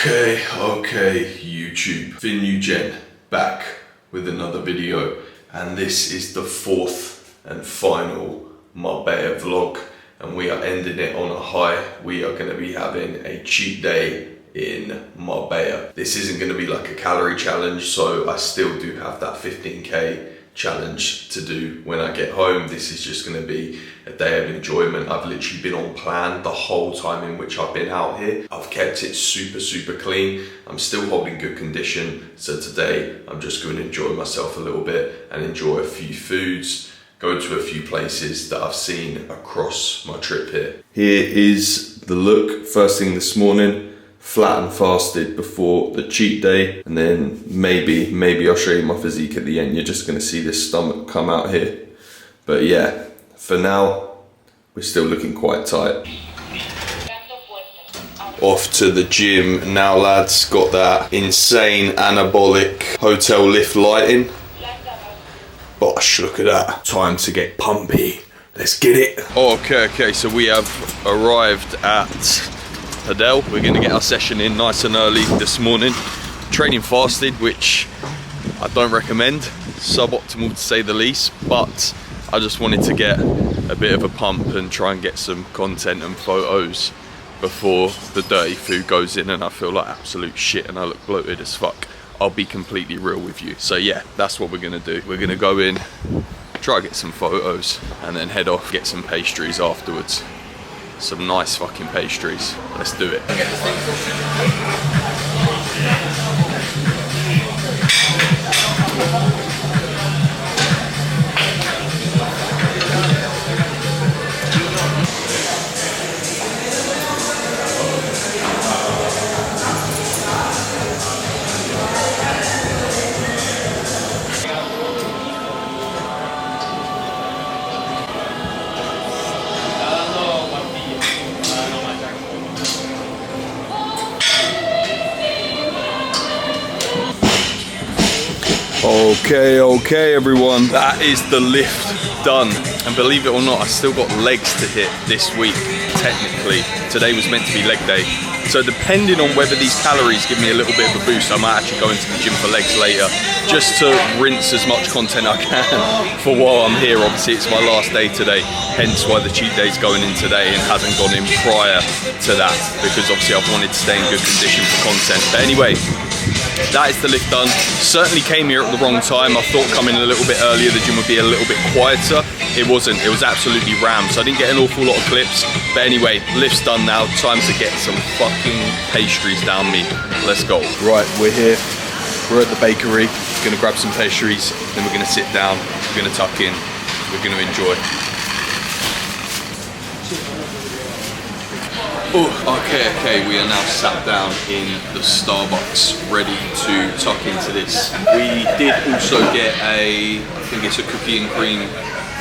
Okay, YouTube. Fin back with another video, and this is the fourth and final Marbella vlog, and we are ending it on a high. We are going to be having a cheat day in Marbella. This isn't going to be like a calorie challenge, so I still do have that 15k challenge to do when I get home. This is just going to be a day of enjoyment. I've literally been on plan the whole time in which I've been out here. I've kept it super clean. I'm still holding good condition, so today I'm just going to enjoy myself a little bit and enjoy a few foods, go to a few places that I've seen across my trip here. Here is the look first thing this morning. Flat and fasted before the cheat day, and then maybe I'll show you my physique at the end. You're just going to see this stomach come out here, but yeah, for now we're still looking quite tight. Off to the gym now, lads. Got that insane anabolic hotel lift lighting. Gosh, look at that. Time to get pumpy. Let's get it. Okay, so we have arrived at Adele. We're going to get our session in nice and early this morning. Training fasted, which I don't recommend. Suboptimal to say the least, but I just wanted to get a bit of a pump and try and get some content and photos before the dirty food goes in and I feel like absolute shit and I look bloated as fuck. I'll be completely real with you. So yeah, that's what we're going to do. We're going to go in, try to get some photos, and then head off, get some pastries afterwards. Some nice fucking pastries. Let's do it. Okay everyone, that is the lift done, and believe it or not, I still got legs to hit this week. Technically today was meant to be leg day, so depending on whether these calories give me a little bit of a boost, I might actually go into the gym for legs later, just to rinse as much content I can for while I'm here. Obviously it's my last day today, hence why the cheat day's going in today and hasn't gone in prior to that, because obviously I've wanted to stay in good condition for content. But anyway, that is the lift done. Certainly came here at the wrong time. I thought coming a little bit earlier the gym would be a little bit quieter. It wasn't. It was absolutely rammed, so I didn't get an awful lot of clips. But anyway, lift's done now. Time to get some fucking pastries down me. Let's go. Right, we're here. We're at the bakery. Gonna grab some pastries, then we're gonna sit down. We're gonna tuck in. We're gonna enjoy. Oh, okay, we are now sat down in the Starbucks, ready to tuck into this. We did also get I think it's a cookie and cream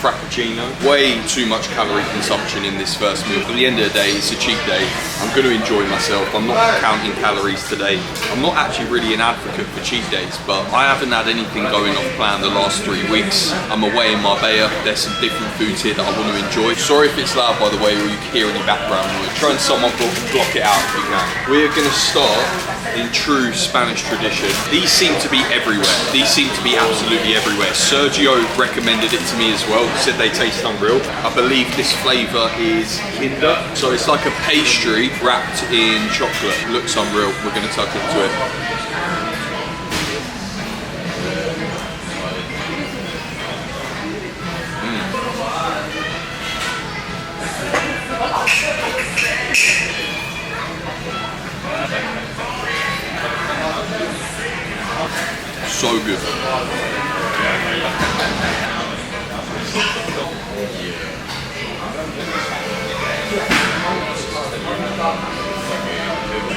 frappuccino. Way too much calorie consumption in this first meal. At the end of the day, it's a cheat day. I'm going to enjoy myself. I'm not counting calories today. I'm not actually really an advocate for cheat days, but I haven't had anything going off plan the last 3 weeks. I'm away in Marbella. There's some different foods here that I want to enjoy. Sorry if it's loud, by the way, or you can hear any background noise. Try and someone block it out if you can. We're going to start in true Spanish tradition. These seem to be everywhere. These seem to be absolutely everywhere. Sergio recommended it to me as well. Said they taste unreal. I believe this flavour is Kinder. So it's like a pastry wrapped in chocolate. Looks unreal. We're going to tuck into it. So good.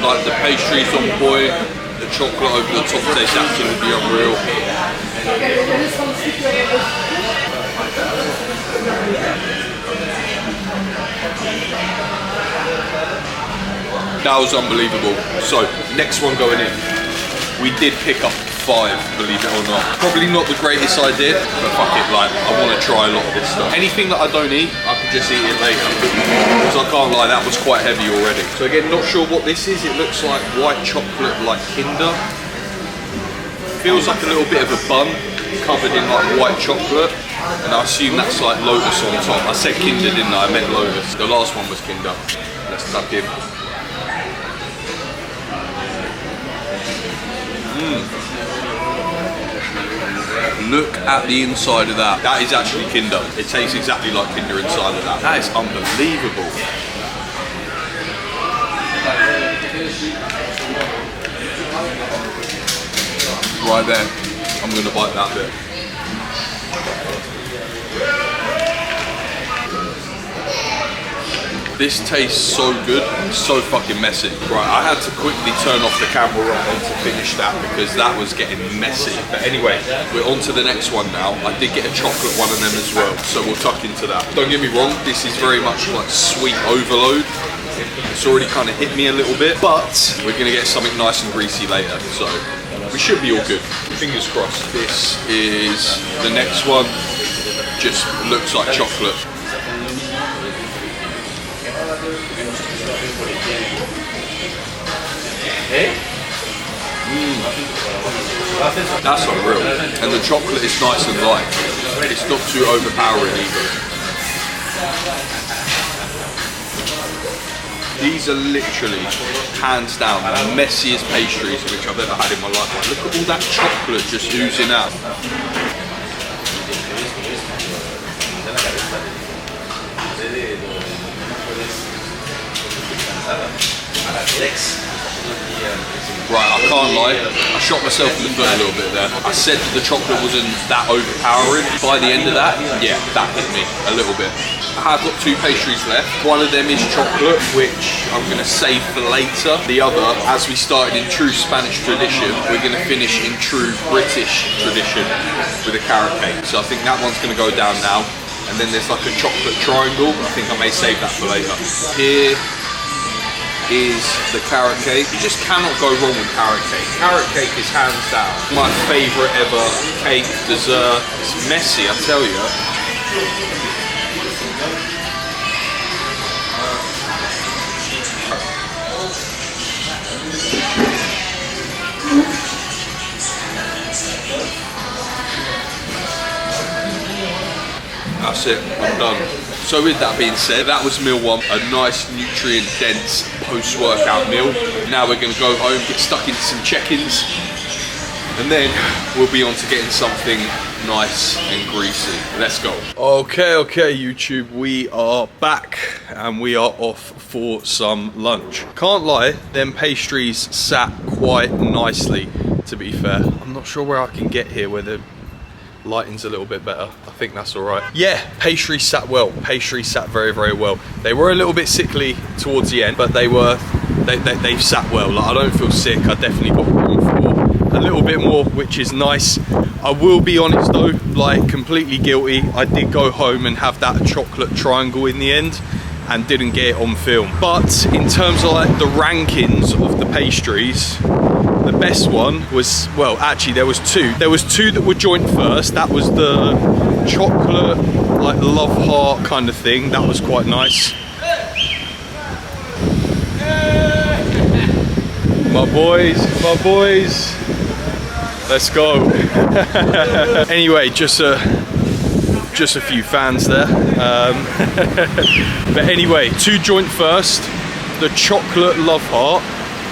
Like the pastries on point, the chocolate over the top tastes absolutely unreal. That was unbelievable. So, next one going in. We did pick up 5, believe it or not. Probably not the greatest idea, but fuck it, like, I want to try a lot of this stuff. Anything that I don't eat, I can just eat it later. Because I can't lie, that was quite heavy already. So again, not sure what this is. It looks like white chocolate, like Kinder. Feels like a little bit of a bun covered in like white chocolate. And I assume that's like Lotus on top. I said Kinder, didn't I? I meant Lotus. The last one was Kinder. Let's tuck in. Look at the inside of that. That is actually Kinder. It tastes exactly like Kinder inside of that. That is unbelievable. Right there. I'm going to bite that bit. This tastes so good, so fucking messy. Right, I had to quickly turn off the camera right to finish that because that was getting messy. But anyway, we're on to the next one now. I did get a chocolate one of them as well, so we'll tuck into that. Don't get me wrong, this is very much like sweet overload. It's already kind of hit me a little bit, but we're gonna get something nice and greasy later, so we should be all good. Fingers crossed. This is the next one. Just looks like chocolate. That's unreal. And the chocolate is nice and light. It's not too overpowering either. These are literally, hands down, the messiest pastries which I've ever had in my life. Like, look at all that chocolate just oozing out. Right, I can't lie, I shot myself in the foot a little bit there. I said that the chocolate wasn't that overpowering. By the end of that, yeah, that hit me a little bit. I have got 2 pastries left. One of them is chocolate, which I'm going to save for later. The other, as we started in true Spanish tradition, we're going to finish in true British tradition with a carrot cake. So I think that one's going to go down now. And then there's like a chocolate triangle. I think I may save that for later. Here is the carrot cake. You just cannot go wrong with carrot cake. Carrot cake is hands down my favourite ever cake, dessert. It's messy, I tell you. That's it, I'm done. So with that being said, that was meal 1, a nice nutrient-dense post-workout meal. Now we're going to go home, get stuck into some check-ins, and then we'll be on to getting something nice and greasy. Let's go. Okay, YouTube, we are back and we are off for some lunch. Can't lie, them pastries sat quite nicely, to be fair. I'm not sure where I can get here where the lighting's a little bit better. I think that's all right. Yeah, pastry sat well. Pastry sat very, very well. They were a little bit sickly towards the end, but they sat well. Like, I don't feel sick. I definitely got room for a little bit more, which is nice. I will be honest though, like completely guilty. I did go home and have that chocolate triangle in the end and didn't get it on film. But in terms of like the rankings of the pastries, the best one was, well, actually there was 2. There was 2 that were joint first. That was the chocolate, like love heart kind of thing. That was quite nice. My boys. Let's go. Anyway, just a few fans there. But anyway, 2 joint first, the chocolate love heart,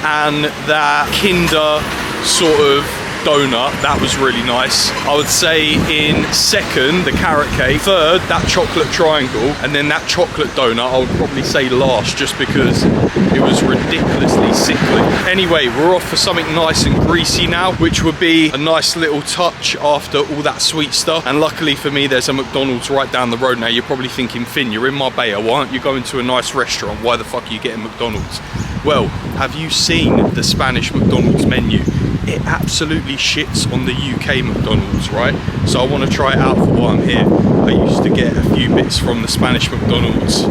and that Kinder sort of donut. That was really nice. I would say in second, the carrot cake. Third, that chocolate triangle. And then that chocolate donut, I would probably say last, just because it was ridiculously sickly. Anyway, we're off for something nice and greasy now, which would be a nice little touch after all that sweet stuff. And luckily for me, there's a McDonald's right down the road now. You're probably thinking, Finn, you're in Marbella. Why aren't you going to a nice restaurant? Why the fuck are you getting McDonald's? Well, have you seen the Spanish McDonald's menu? It absolutely shits on the UK McDonald's, right? So I want to try it out for while I'm here. I used to get a few bits from the Spanish McDonald's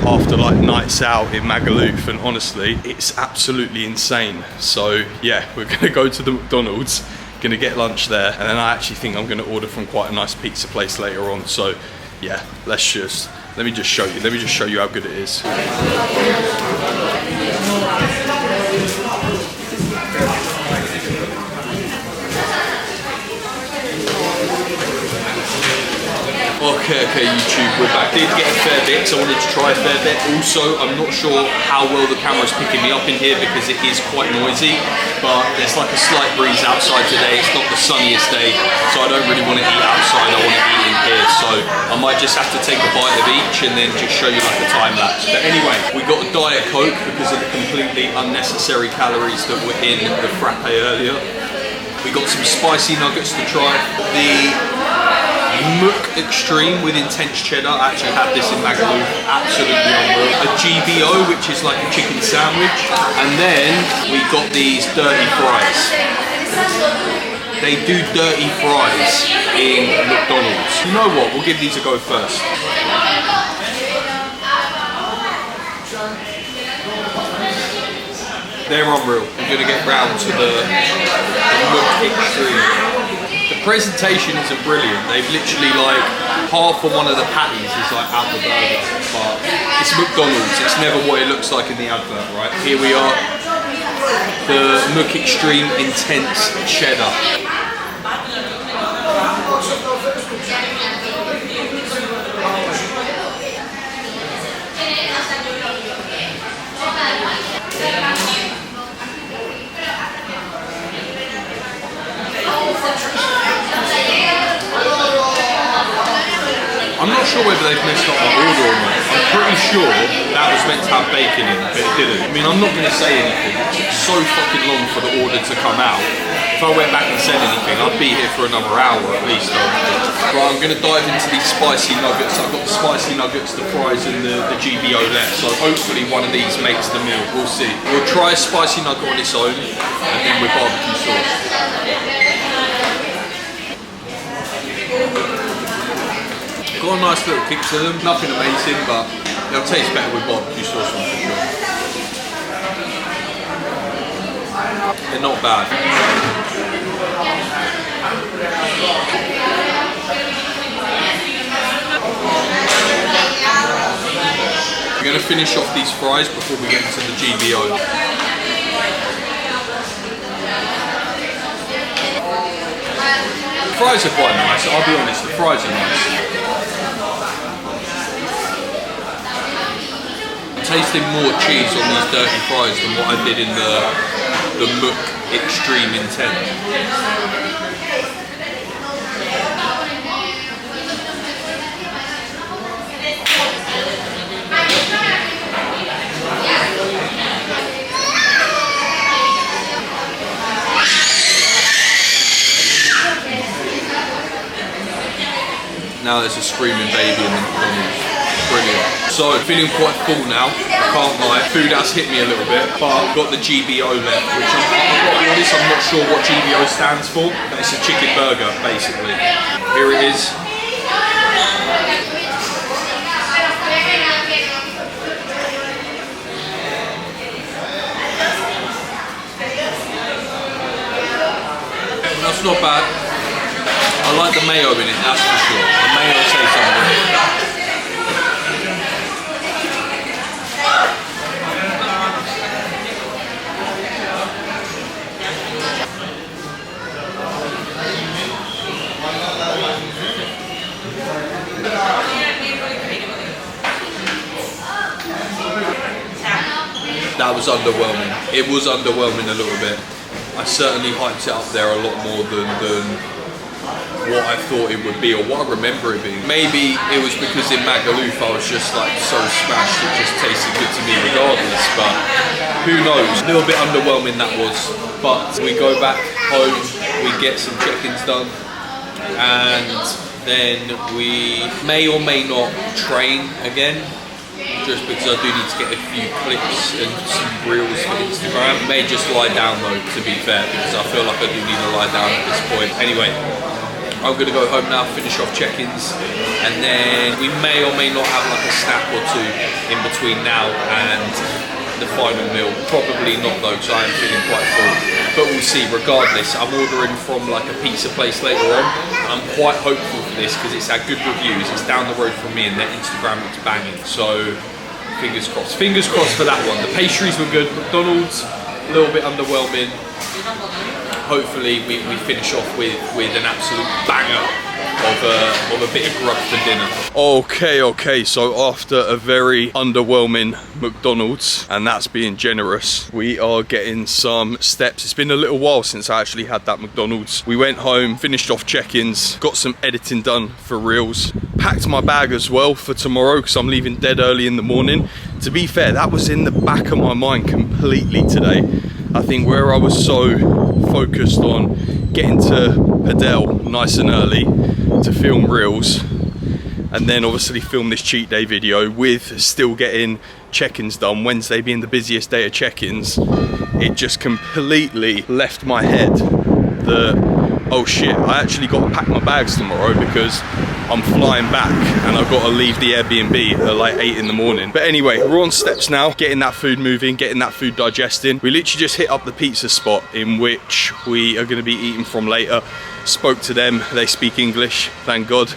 after like nights out in Magaluf, and honestly, it's absolutely insane. So yeah, we're gonna go to the McDonald's Gonna get lunch there, and then I actually think I'm gonna order from quite a nice pizza place later on. So yeah, let me just show you. Let me just show you how good it is. Okay, YouTube, we're back. Did get a fair bit, so I wanted to try a fair bit. Also, I'm not sure how well the camera's picking me up in here because it is quite noisy, but there's like a slight breeze outside today. It's not the sunniest day, so I don't really want to eat outside. I want to eat in here, so I might just have to take a bite of each and then just show you like a time lapse. But anyway, we got a Diet Coke because of the completely unnecessary calories that were in the frappe earlier. We got some spicy nuggets to try. The Mook Extreme with intense cheddar. I actually had this in Magaluf, absolutely unreal. A GBO, which is like a chicken sandwich. And then we got these dirty fries. They do dirty fries in McDonald's. You know what, we'll give these a go first. They're unreal. I'm gonna get round to the Mook Extreme. The presentation isn't brilliant. They've literally like half of one of the patties is like out the burger, but it's McDonald's. It's never what it looks like in the advert, right? Here we are, the Mook Extreme Intense Cheddar. I'm not sure whether they've messed up my order or not. I'm pretty sure that was meant to have bacon in, but it didn't. I mean, I'm not going to say anything. It took so fucking long for the order to come out. If I went back and said anything, I'd be here for another hour at least. Right, I'm going to dive into these spicy nuggets. I've got the spicy nuggets, the fries, and the GBO left. So hopefully one of these makes the meal. We'll see. We'll try a spicy nugget on its own, and then with barbecue sauce. Got a nice little kick to them, nothing amazing, but they'll taste better with barbecue sauce on for sure. They're not bad. We're going to finish off these fries before we get into the GBO. The fries are quite nice, I'll be honest, the fries are nice. Tasting more cheese on these dirty fries than what I did in the Mook Extreme Intense. Now there's a screaming baby in the McDonald's. Brilliant. So, feeling quite full now, I can't lie. Food has hit me a little bit, but I've got the GBO left, which I've got to be honest, I'm not sure what GBO stands for, but it's a chicken burger, basically. Here it is. That's not bad. I like the mayo in it, that's for sure. The mayo says something. That was underwhelming. It was underwhelming a little bit. I certainly hyped it up there a lot more than what I thought it would be or what I remember it being. Maybe it was because in Magaluf I was just like so smashed it just tasted good to me regardless, but who knows. A little bit underwhelming that was, but we go back home, we get some check-ins done, and then we may or may not train again. Just because I do need to get a few clips and some reels for Instagram. May just lie down though, to be fair, because I feel like I do need to lie down at this point. Anyway, I'm going to go home now, finish off check-ins, and then we may or may not have like a snack or two in between now and the final meal. Probably not though, because I am feeling quite full, but we'll we'll see. Regardless, I'm ordering from like a pizza place later on. I'm quite hopeful for this because it's had good reviews. It's down the road from me and their Instagram looks banging. So fingers crossed. Fingers crossed for that one. The pastries were good. McDonald's, a little bit underwhelming. Hopefully we finish off with an absolute banger of a bit of grub for dinner. Okay, so after a very underwhelming McDonald's, and that's being generous, we are getting some steps. It's been a little while since I actually had that McDonald's. We went home, finished off check-ins, got some editing done for Reels, packed my bag as well for tomorrow because I'm leaving dead early in the morning. To be fair, that was in the back of my mind completely today. I think where I was so focused on getting to Padel nice and early to film Reels, and then obviously film this cheat day video with still getting check-ins done, Wednesday being the busiest day of check-ins, it just completely left my head that, oh shit, I actually got to pack my bags tomorrow because I'm flying back and I've got to leave the Airbnb at like 8 in the morning. But anyway, we're on steps now, getting that food moving, getting that food digesting. We literally just hit up the pizza spot in which we are going to be eating from later. Spoke to them, they speak English, thank God.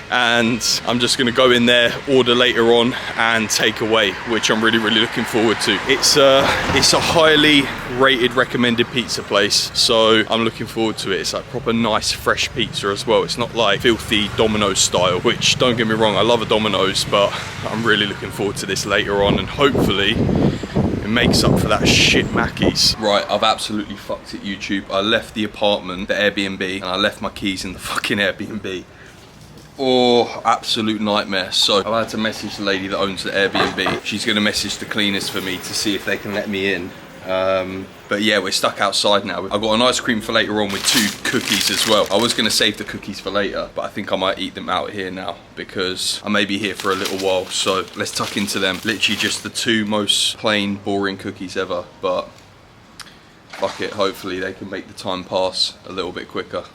And I'm just gonna go in there, order later on and take away, which I'm really looking forward to. It's a highly rated, recommended pizza place, so I'm looking forward to it. It's like proper nice fresh pizza as well. It's not like filthy Domino's style, which, don't get me wrong, I love a Domino's, but I'm really looking forward to this later on, and hopefully it makes up for that shit Mackey's. Right, I've absolutely fucked it, YouTube. I left the apartment, the Airbnb, and I left my keys in the fucking Airbnb. Oh, absolute nightmare. So I've had to message the lady that owns the Airbnb. She's gonna message the cleaners for me to see if they can let me in. But yeah, we're stuck outside now. I've got an ice cream for later on with 2 cookies as well. I was gonna save the cookies for later, but I think I might eat them out here now because I may be here for a little while. So let's tuck into them. Literally just the 2 most plain, boring cookies ever, but fuck it, hopefully they can make the time pass a little bit quicker.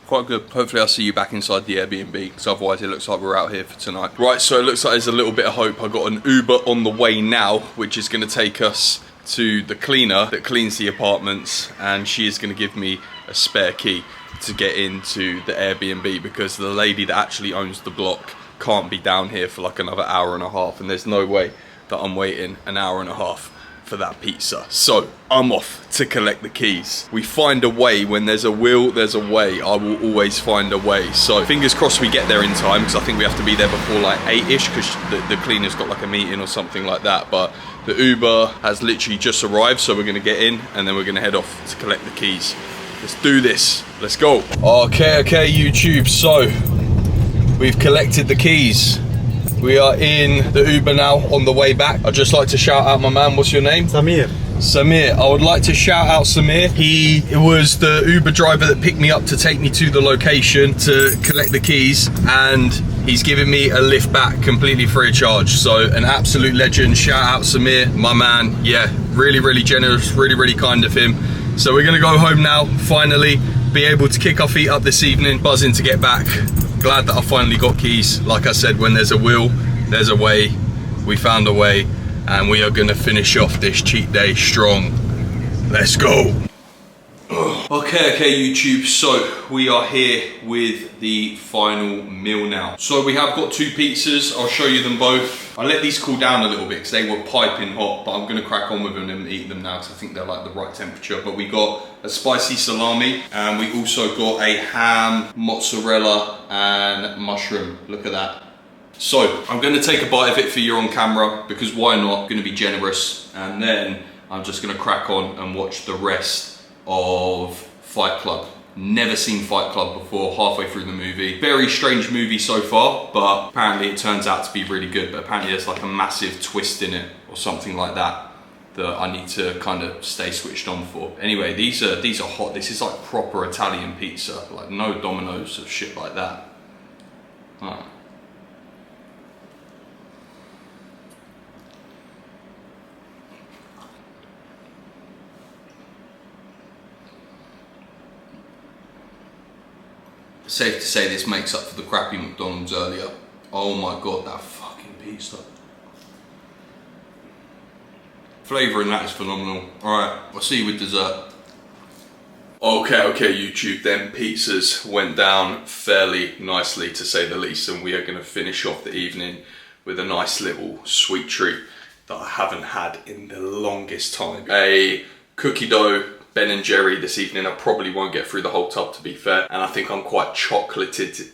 Quite good. Hopefully I'll see you back inside the Airbnb, because otherwise it looks like we're out here for tonight. Right, so it looks like there's a little bit of hope. I got an Uber on the way now, which is going to take us to the cleaner that cleans the apartments, and she is going to give me a spare key to get into the Airbnb, because the lady that actually owns the block can't be down here for like another hour and a half, and there's no way that I'm waiting an hour and a half for that pizza. So I'm off to collect the keys. We find a way. When there's a will, there's a way. I will always find a way. So fingers crossed we get there in time, because I think we have to be there before like 8ish, because the cleaner's got like a meeting or something like that. But the Uber has literally just arrived, so we're gonna get in and then we're gonna head off to collect the keys. Let's do this. Let's go. Okay, YouTube, so we've collected the keys. We are in the Uber now on the way back. I'd just like to shout out my man. What's your name? Samir. Samir. I would like to shout out Samir. He was the Uber driver that picked me up to take me to the location to collect the keys, and he's giving me a lift back completely free of charge. So an absolute legend. Shout out Samir, my man. Yeah, really generous, really kind of him. So we're gonna go home now, finally be able to kick our feet up this evening, buzzing to get back. Glad that I finally got keys. Like I said, when there's a will, there's a way. We found a way, and we are gonna finish off this cheat day strong. Let's go. Okay, YouTube, so we are here with the final meal now. So we have got 2 pizzas. I'll show you them both. I let these cool down a little bit because they were piping hot, but I'm gonna crack on with them and eat them now because I think they're like the right temperature. But we got a spicy salami, and we also got a ham, mozzarella, and mushroom. Look at that. So I'm gonna take a bite of it for you on camera, because why not? I'm gonna be generous, and then I'm just gonna crack on and watch the rest of Fight Club. Never seen Fight Club before, halfway through the movie. Very strange movie so far, but apparently it turns out to be really good. But apparently there's like a massive twist in it or something like that that I need to kind of stay switched on for. Anyway, these are hot. This is like proper Italian pizza, like no Domino's or shit like that. Alright. Safe to say this makes up for the crappy McDonald's earlier. Oh my god, that fucking pizza. Flavour in that is phenomenal. Alright, I'll see you with dessert. Okay, YouTube, then pizzas went down fairly nicely to say the least, and we are going to finish off the evening with a nice little sweet treat that I haven't had in the longest time. A cookie dough Ben & Jerry this evening. I probably won't get through the whole tub, to be fair, and I think I'm quite chocolated,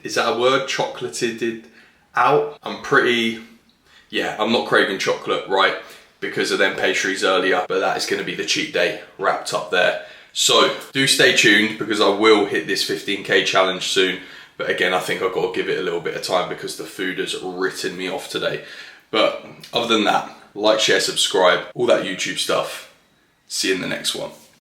is that a word? Chocolated out? I'm not craving chocolate, right? Because of them pastries earlier, but that is going to be the cheat day wrapped up there. So do stay tuned, because I will hit this 15k challenge soon. But again, I think I've got to give it a little bit of time because the food has written me off today. But other than that, like, share, subscribe, all that YouTube stuff. See you in the next one.